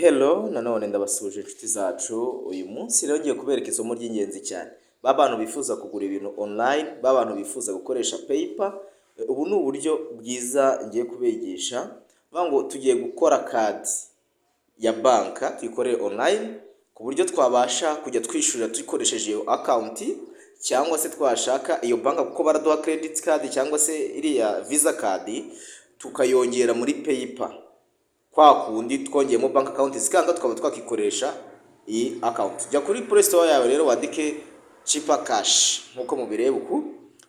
Hello, nanone ndabasuje inshuti zacu. Uyu munsi rero ngiye kubereka isomo ry'ingenzi cyane. Bantu bifuza kugura ibintu online, bantu bifuza gukoresha PayPal, ubu ni uburyo bwiza ngiye kubigisha. Ngo tugiye gukora kadi ya banka tuyikoreye online ku buryo twabasha kujya twishyurira dukoresheje iyo account, cyangwa se twashaka iyo banka kuko baraduha credit card cyangwa se iriya visa card tukayongera muri PayPal. Kwa kundi twongeyemo bank account zikanga tukaba twakikoresha iyi account. Jya kuri Play Store yawe rero wandike Cheaper Cash nkuko mubireba uku.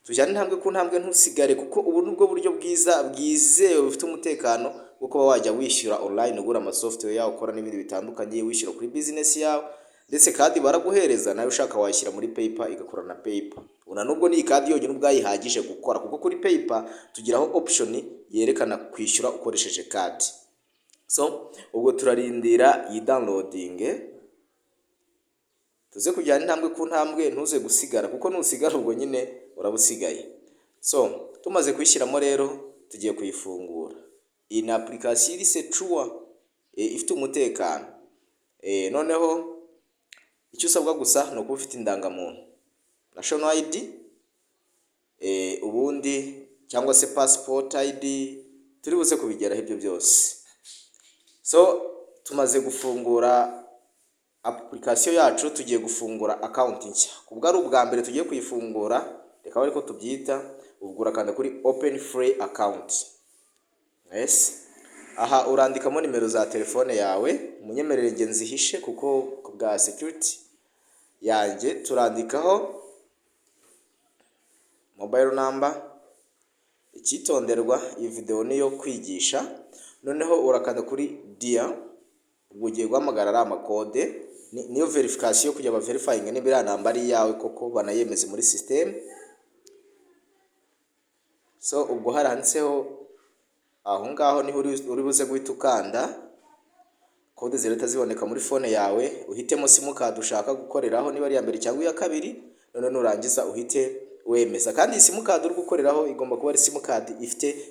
Tujyane intambwe ku ntambwe ntusigare, kuko ubu nubwo buryo bwiza bwizewe bufite umutekano bwo kuba wajya wishyura online, ugura ama software yawe, ukora n'ibindi bitandukanye, wishyura kuri business yawe, ndetse kandi baraguhereza nayo ushaka washyira muri PayPal igakora na PayPal. Una nubwo ni kadi yonyine ubwayihagije gukora, kuko kuri PayPal tugiraho option yerekana kwishyura ukoresheje kadi. So ubwo turarindira iyi downloading, tuze kujyana intambwe ku ntambwe, ntuze gusigara, kuko nusigara ubwo nyine urabusigaye. So tumaze kuyishyiramo rero tugiye kuyifungura. Iyi ni application iri secure, ifite umutekano. Noneho icyo usabwa gusa ni ukuba ufite indangamuntu, national ID, ubundi cyangwa se passport ID, turi buze kubigeraho ibyo byose. So tumaze gufungura application yacu, tugiye gufungura account nshya. Kubwo ari ubwa mbere tugiye kuyifungura, reka ariko tubyita, ubwo urakanda kuri open free account. Yes. Aha urandikamo nimero za telefone yawe, munyemerere nge nzihishe kuko kubwa security yanjye. Turandikaho mobile number. Icyitonderwa, iyi video niyo kwigisha. Noneho urakanda kuri dia, ubwo ugiye guhamagara ari amakode, niyo verification kujya ba verifying niba iriya namba ari yawe koko banayemeze muri system. So ubwo haranditseho aho ngaho niho uri buze guhita ukanda, kode zireta ziboneka muri phone yawe, uhitemo simukadi ushaka gukoreraho niba ari ya mbere cyangwa iya kabiri. None nurangiza uhite wemeza, kandi iyi simukadi uri gukoreraho igomba kuba ari simukadi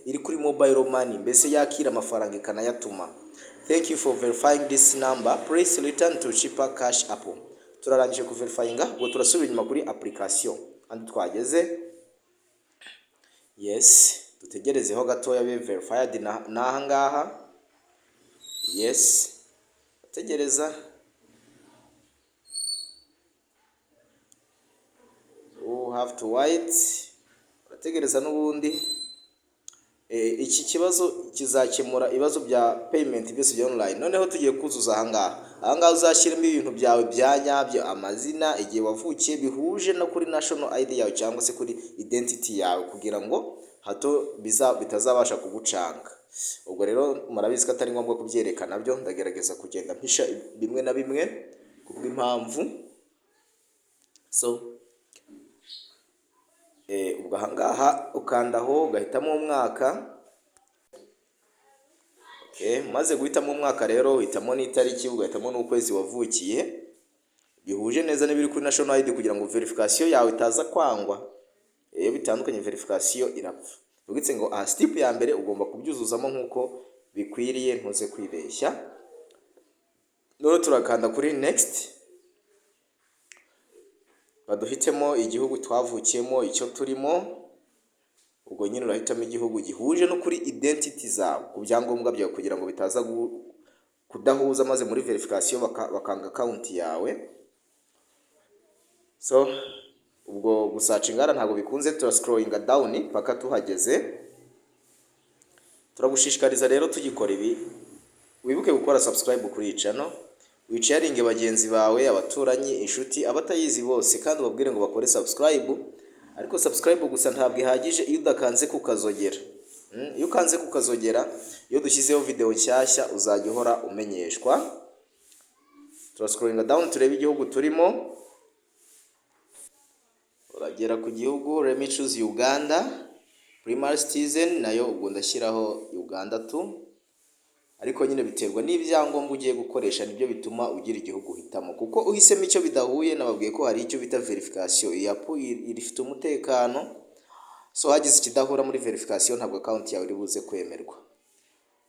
iri kuri mobile money, mbese yakira amafaranga ikanayatuma. Thank you for verifying this number, please return to Cheaper Cash app. Turarangije ku verifyinga, ubwo turasubira inyuma kuri application kandi twageze. Yes, dutegerezeho gatoya be verified naha ngaha. Yes, tegereza. Have to wait, urategereza n'ubundi. Iki kibazo kizakemura ibibazo bya payment byose bya online. Noneho tugiye kuzuza ahangaha uzashyiramo ibintu byawe bya nyabyo, amazina, igihe wavukiye bihuje no kuri national ID yawe cyangwa se kuri identity yawe, kugira ngo hato bitazabasha kugucanga. Ubwo rero murabizi ko atari ngombwa kubyerekana byo, ndagerageza kugenda mpisha bimwe na bimwe kubw'impamvu. So ubwo ahangaha ukandaho ugahitamo umwaka. Maze guhitamo umwaka rero uhitamo n'itariki, ugahitamo n'ukwezi wavukiye bihuje neza n'ibiri kuri national ID, kugira ngo verification yawe itaza kwangwa. Bitandukanye verification irapfa. Bugitse ngo step ya mbere ugomba kubyuzuzamo nkuko bikwiriye, ntuze kwibeshya. None turakanda kuri next, baduhitemo igihugu twavukiyemo, icyo turimo. Ubwo nyine urahitamo igihugu gihuje no kuri identity zawe, ku byangombwa byawe, kugira ngo bitaza kudahuza, maze muri verification bakanga account yawe. So ubwo gusacinga ntabwo bikunze, turascrollinga down paka tuhageze. Turagushishikariza rero tugikora ibi, wibuke gukora subscribe kuri iyi channel, wicaringe bagenzi bawe, abaturanyi, inshuti, abatayizi bose, kandi ubabwire ngo bakore subscribe. Ariko subscribe gusa ntabwo ihagije iyo udakanze kukazogera. Iyo ukanze kukazogera, iyo dushyizeho video nshyashya uzajya uhora umenyeshwa. Turascrollinga down turebe igihugu turimo. Uragera ku gihugu, let me choose Uganda, primary citizen, nayo ubwo ndashyiraho Uganda tu. Ariko nyine biterwa n'ibyangombwa ugiye gukoresha, nibyo bituma ugira igihugu uhitamo, kuko uhisemo icyo bidahuye nababwiye ko hari icyo bita verification. Irifite umutekano, so hagize ikidahura muri verification ntabwo account yawe iri buze kwemerwa.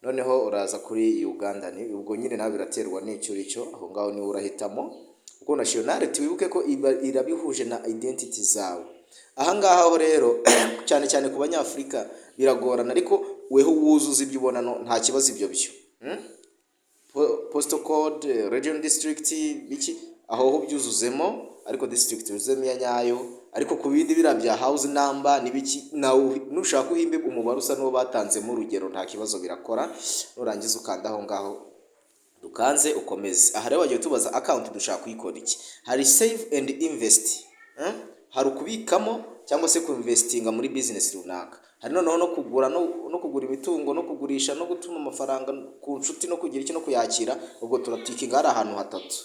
noneho uraza kuri Uganda, ni ubwo nyine nawe biraterwa n'icyo uri aho ngaho niwe urahitamo kuko nationality wibuke ko irabihuje na identity zawe. Aha ngaha ho rero cyane cyane ku banyafurika biragorana, ariko weho wuzuza ibyo ubona nta kibazo ibyo byo. Postal code, region, district biki aho ho byuzuzemo, ariko district uzemo ya nyayo, ariko ku bindi birabya house number nibiki nawe nushaka uhimbe umubare usa n'uwo batanzemo urugero nta kibazo birakora. Nurangiza ukanda aho ngaho dukanze ukomeze. Aha rero wagiye tubaza account dushaka kuyikora iki. Hari save and invest, hari ukubikamo cyangwa se kuinvestinga muri business runaka. Hari noneho no kugura no kugura imitungo no kugurisha no gutuma amafaranga ku nshuti no kugira iki no kuyakira. Ubwo turatikinga hari ahantu hatatu.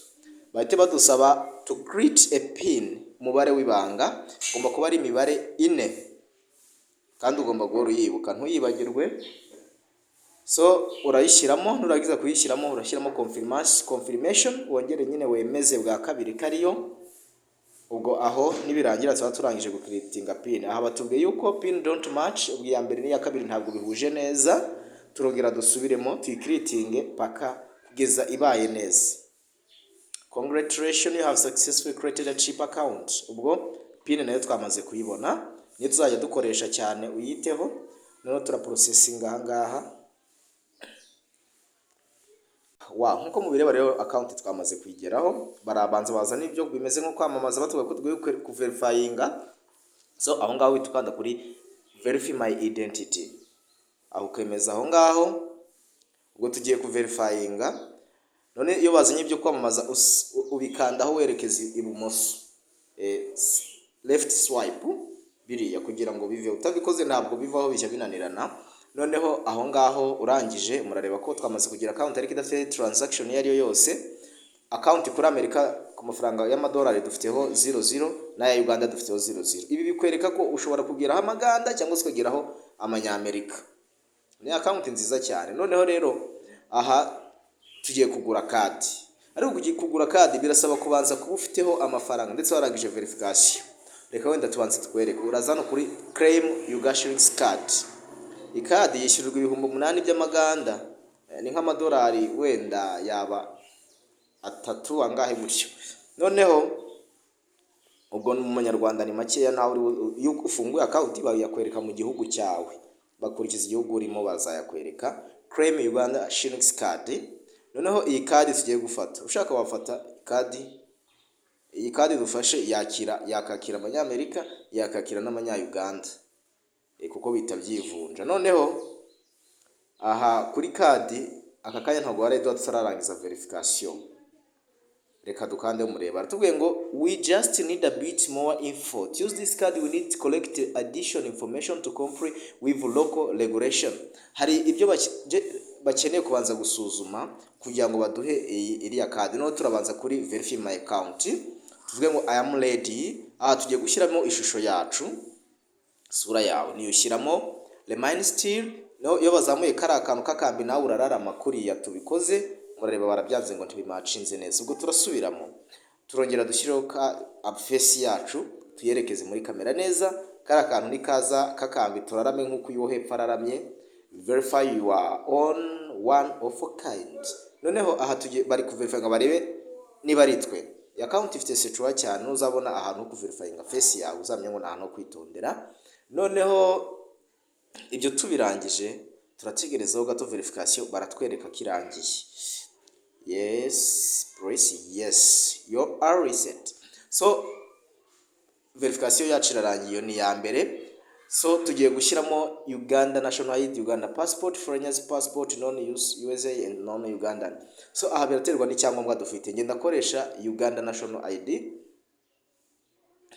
Bahite badusaba to create a pin, umubare w'ibanga ugomba kuba ari imibare 4 kandi ugomba guhora uyibuka ntuyibagirwe. So urayishyiramo, nuragiza kuyishyiramo urashyiramo confirmation wongere nyine wemeze bwa kabiri kariyo. Ubwo aho nibirangira tuba turangije gukreatinga pin. Aha batubwiye yuko pin don't match, ubwo ya mbere n'iya kabiri ntabwo bihuje neza. Turongera dusubiremo tuyikreatinge paka kugeza ibaye neza. Congratulations, you have successfully created a chip account. Ubwo pin nayo twamaze kuyibona, niyo tuzajya dukoresha cyane, uyiteho. Noneho turaprocessinga aha ngaha. Nkuko mubireba rero account twamaze kuyigeraho, barabanza bazana ibyo bimeze nko kwamamaza batubwiye ko tugiye kuverifyinga. So aho ngaho witukanda kuri verify my identity, aho ukemeza aho ngaho. Ubwo tugiye kuverifyinga. None iyo bazanye ibyo kwamamaza ubikandaho werekeza ibumoso, left swipe biriya kugira ngo bive. Utabikoze ntabwo bivaho bishya binanirana. Noneho aho ngaho urangije murareba ko twamaze kugira account ariko idafite transaction iyo ariyo yose. Account kuri Amerika ku mafaranga y'amadolari dufiteho 00 na ya Uganda dufiteho 00. Ibi bikwereka ko ushobora kugeraho amaganda cyangwa se kugeraho amanyamerika. Ni account nziza cyane. Noneho rero aha tugiye kugura kadi. Ariko kugiye kugura kadi birasaba kubanza kuba ufiteho amafaranga ndetse warangije verification. Reka wenda tubanze twereke. Urazana kuri claim Ugashirings card. Ikadi yishyurirwa 8,000 by'amaganda, ni nk'amadolari wenda yaba 3 angahe gutyo. Noneho ubwo mu manyarwanda ni makeya, nawe iyo ufunguye account bayakwereka mu gihugu cyawe, bakurikiza igihugu urimo bazayakwereka. Claim Uganda Shillings card. Noneho iyi kadi tugiye gufata, ushaka wafata kadi. Iyi kadi dufashe yakakira abanyamerika, yakakira n'amanya-Uganda, kuko bitabyivunja. Noneho aha kuri kadi aka kanya ntabwo wari tutararangiza verification. Reka dukande umureba. Aratubwiye ngo we just need a bit more info. To use this card we need to collect additional information to comply with local regulation. Hari ibyo bakeneye kubanza gusuzuma kugira ngo baduhe iriya kadi. No turabanza kuri verify my account. Tuvuge ngo I am ready. Aha tugiye gushyiramo ishusho yacu, sura yawe niyo ushyiramo. Remain still. No iyo bazamuye kari akantu kakambi nawe urararama kuriya tubikoze. Murareba barabyanze ngo ntibimacinze neza. Ubwo turasubiramo, turongera dushyireho face yacu tuyerekeze muri kamera neza. Kari akantu nikaza kakambi turarame nk'uko uyo hepfo araramye. Verify you are on one of a kind. Noneho aha tugiye bari kuverify ngo barebe niba ari twe. Account ifite secure cyane, uzabona ahantu ho kuverifyinga face yawe uzamenya ngo nahantu ho kwitondera. Noneho ibyo tubirangije turategerezaho gato verification, baratwereka kirangiye. Yes, press yes, you are reset. So verification yacu irarangiye, ni ya mbere. So tugiye gushyiramo Uganda national ID, Uganda passport, foreigners passport, non-USA and non-Ugandan. So aha biraterwa n'icyangombwa dufite. Ngenda koresha Uganda national ID.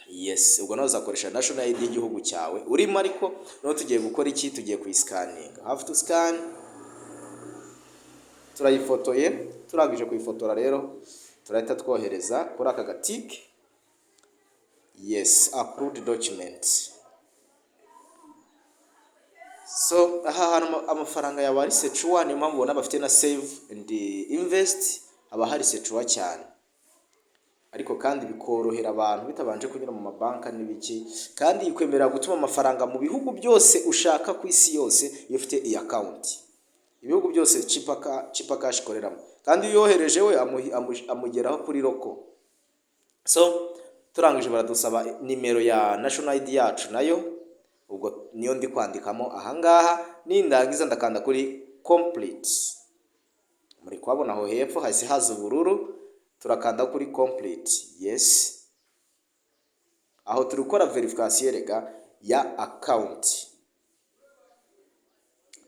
Yes, ubwo nawe uzakoresha national ID y'igihugu cyawe urimo. Ariko no tugiye gukora iki? Tugiye kuyiscanning. Have to scan. Turayifotoye, turangije kuyifotora rero turahita twohereza kuri aka gatike. Yes, approved document. So aha hantu amafaranga yawe ari secure, ni mpamvu ubona bafite na save and invest, haba hari secure cyane. Ariko kandi bikorohera abantu bitabanje kunyura mu mabanka n'ibiki, kandi ikwemerera gutuma amafaranga mu bihugu byose ushaka ku isi yose iyo ufite iyi account. ibihugu byose Chipper Cash ikoreramo, kandi iyo yohereje we amugeraho kuri loko. So turangije baradusaba nimero ya national ID yacu, nayo ubwo niyo ndi kwandikamo ahangaha. Nindangiza ndakanda kuri complete, muri kwabona aho hepfo hasi haza ubururu, turakanda kuri complete yes. Aho turi gukora verification rega ya account.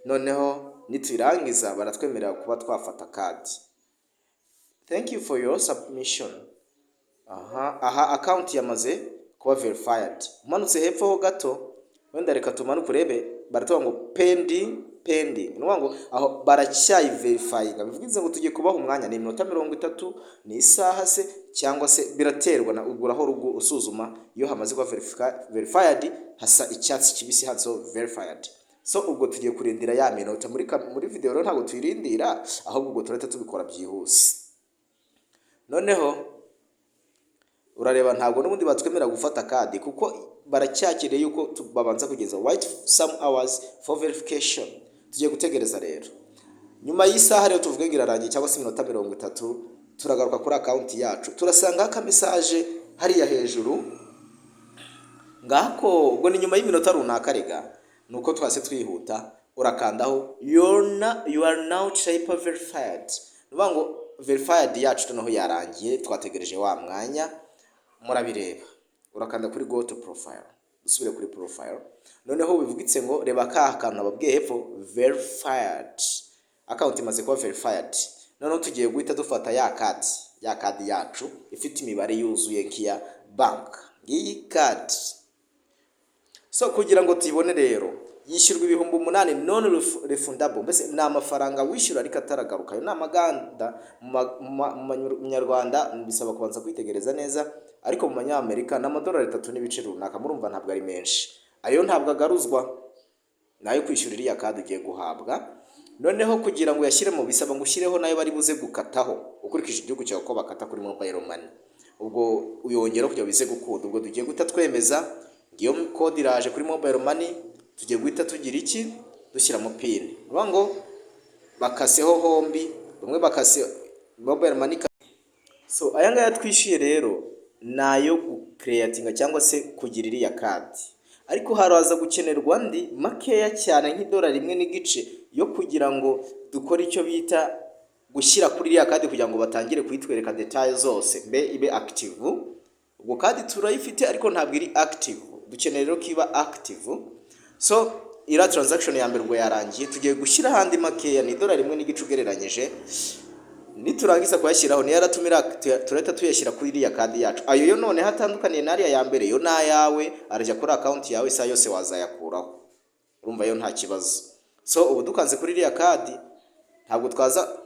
Noneho niturangiza baratwemerera kuba twafata kadi. Thank you for your submission. Aha account yamaze kuba verified. Umanutse hepfo ho gato, wenda reka tumanuke urebe, baratuvuga ngo pending. Ngo aho baracyayi verifyinga, bivuze ngo tugiye kubaho umwanya ni iminota 30, ni isaha se, cyangwa se biraterwa na uguraho rugo usuzuma. Iyo hamaze kuba verified hasa icyatsi kibisi hanzo verified. So ubwo tugiye kurindira ya minota. Muri video rero ntabwo tuyirindira, ahubwo ubwo turahita tubikora byihuse. Noneho urareba ntabwo n'ubundi batwemera gufata kadi, kuko baracyakiriye yuko babanza kugeza wait some hours for verification. Tugiye gutegereza rero. Nyuma y'isaha rero tuvuge ngo irarangiye cyangwa se iminota 30, turagaruka kuri account yacu. Turasanga aka message hariya hejuru ngako, ubwo ni nyuma y'iminota runaka rega, nuko twase twihuta. Urakandaho you are now Chipper verified. Nubango verified yacu noneho yarangiye, twategereje wa mwanya. Murabireba, urakanda kuri go to profile, usubire kuri profile. Noneho bivugitse ngo reba ka akantu ababwiye hepfo verified, account imaze kuba verified. Noneho tugiye guhita dufata ya kadi yacu ifite imibare yuzuye nkiya bank, ngiyi card. So kugira ngo tuyibone rero yishyurwa 8,000 non refundable, mbese ni amafaranga wishyura ariko ataragaruka. Yo namaganda mu Nyarwanda bisaba kubanza kwitegereza neza, ariko mu Manyamerika n'amadolari 3 n'ibice runaka, murumva ntabwo ari menshi. Ayo ntabwo agaruzwa nayo kwishyurira ya kadi ugiye guhabwa. Noneho kugira ngo yashyiremo bisaba ngo ushyireho nayo bari buze gukataho ukurikije igihugu cyawe ko bakata kuri mobile money. Ubwo uyongera kugira bize gukunda. Ubwo tugiye guhita twemeza ngiyo code iraje kuri mobile money. Tugiye guhita tugira iki, dushyiramo pin. Ngo bakaseho hombi, bamwe bakase mobile money. So aya ngaya twishyuye rero nayo creatinga cyangwa se kugirira ya card, ariko haraza gukenerwa ndi makeya cyane $1.5 yo kugira ngo dukore icyo bita gushyira kuri ya card kugira ngo batangire kwitwereka details zose mbe ibe active. Ubwo card turayifite ariko ntabwo iri active, dukeneye rero kiba active. So ira transaction ya mbere ubwo yarangiye, tugiye gushyira handi makeya ni $1.5 ugereranyije. Niturangiza kuyashyiraho ni yaratumira turahita tuyashyira kuri iriya kadi yacu. Ayo yo none hatandukaniye nariya ya mbere, yo nayawe arajya kuri account yawe isa yose wazayakuraho, urumva yo nta kibazo. So ubu dukanze kuri iriya kadi ntabwo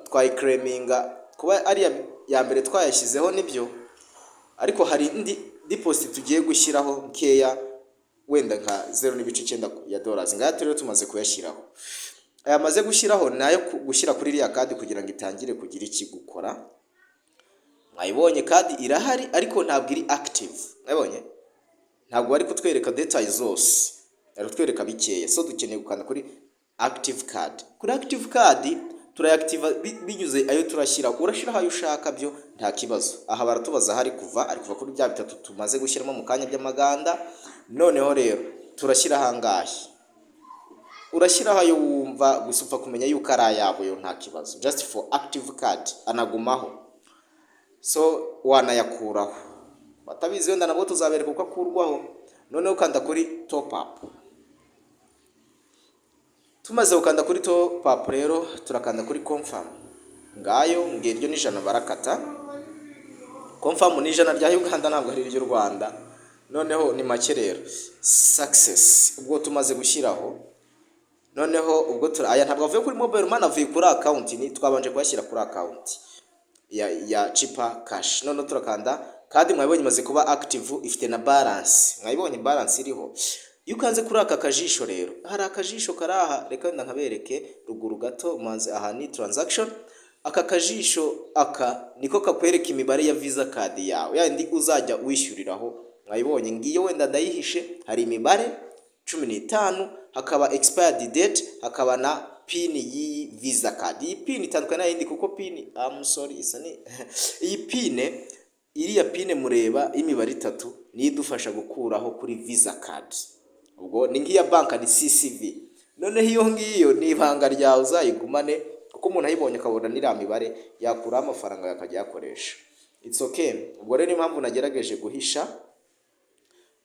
twayiclaiminga kuba ari ya mbere twayashyizeho nibyo, ariko hari indi deposit tugiye gushyiraho nkeya, wenda nka $0.9 ngaya rero tumaze kuyashyiraho. Aya maze gushyiraho nayo gushyira kuri iriya kadi kugira ngo itangire kugira iki gukora. Mwayibonye kadi irahari ariko ntabwo iri active. Mwayibonye ntabwo bari kutwereka details zose, ari kutwereka bikeya. So dukeneye gukanda kuri active card. Kuri active card turayactiva binyuze ayo turashyira. Urashyira ayo ushaka byo nta kibazo. Aha baratubaza hari kuva, ari kuva kuri bya bitatu tumaze gushyiramo mu kanya by'amaganda. Noneho rero turashyira hangahe, urashyiraho ayo wumva gusufa kumenya yuko ari ayabo, yo nta kibazo. Just for active card anagumaho, so wanayakuraho. Batabizi wenda nabo tuzabereka uko akurwaho. Noneho ukanda kuri top up. Tumaze ukanda kuri top up rero turakanda kuri confirm. Ngayo ngiryo ni $100 barakata. Confirm ni $100 rya Uganda, ntabwo ari ry'u Rwanda. Noneho ni make rero success. Ubwo tumaze gushyiraho, noneho ubwo aya ntabwo avuye kuri mobile money, avuye kuri account. Ni twabanje kuyashyira kuri account ya Chipper Cash. Noneho turakanda kadi, mwabonye imaze kuba active, ifite na balance. Mwabonye balance iriho. Iyo ukanze kuri aka kajisho rero, hari akajisho karaha, reka wenda nkabereke ruguru gato manze. Aha ni transaction. Aka kajisho aka niko kakwereka imibare ya Visa card yawe yandi uzajya wishyuriraho. Mwabonye ngiyo wenda ndayihishe, hari imibare 15, hakaba expired date, hakaba na pin y'iyi visa card. Iyi pin itandukanye n'iyindi kuko pin isa ni iyi pin, iriya pin mureba y'imibare 3 niyo idufasha gukuraho kuri visa card. Ubwo ni nk'iya banka ni CCV. Noneho iyo ngiyo ni ibanga ryawe uzayigumane, kuko umuntu ayibonye akabona n'iriya mibare yakuraho amafaranga yakajya yakoresha. It's okay. Ubwo rero impamvu nagerageje guhisha.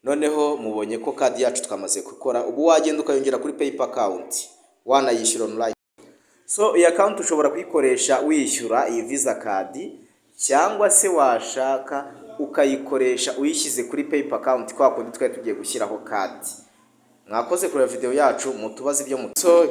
Noneho mubonye ko kadi yacu twamaze gukora. Ubu wagenda ukayongera kuri PayPal account, wanayishyura online. So iyi account ushobora kuyikoresha wishyura iyi visa card, cyangwa se washaka ukayikoresha uyishyize kuri PayPal account kwa kundi twari tugiye gushyiraho kadi. Mwakoze kureba video yacu, mutubaze ibyo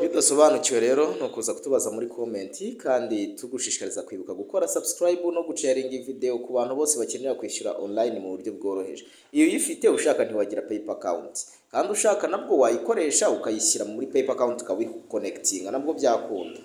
bidasobanukiwe rero no kuza kutubaza muri comment, kandi tugushishikariza kwibuka gukora subscribe no gucaringa video ku bantu bose bakenera kwishyura online mu buryo bworoheje. Iyo uyifite ushaka ntiwagira PayPal account, kandi ushaka nabwo wayikoresha ukayishyira muri PayPal account ukabiconnectinga nabwo byakunda.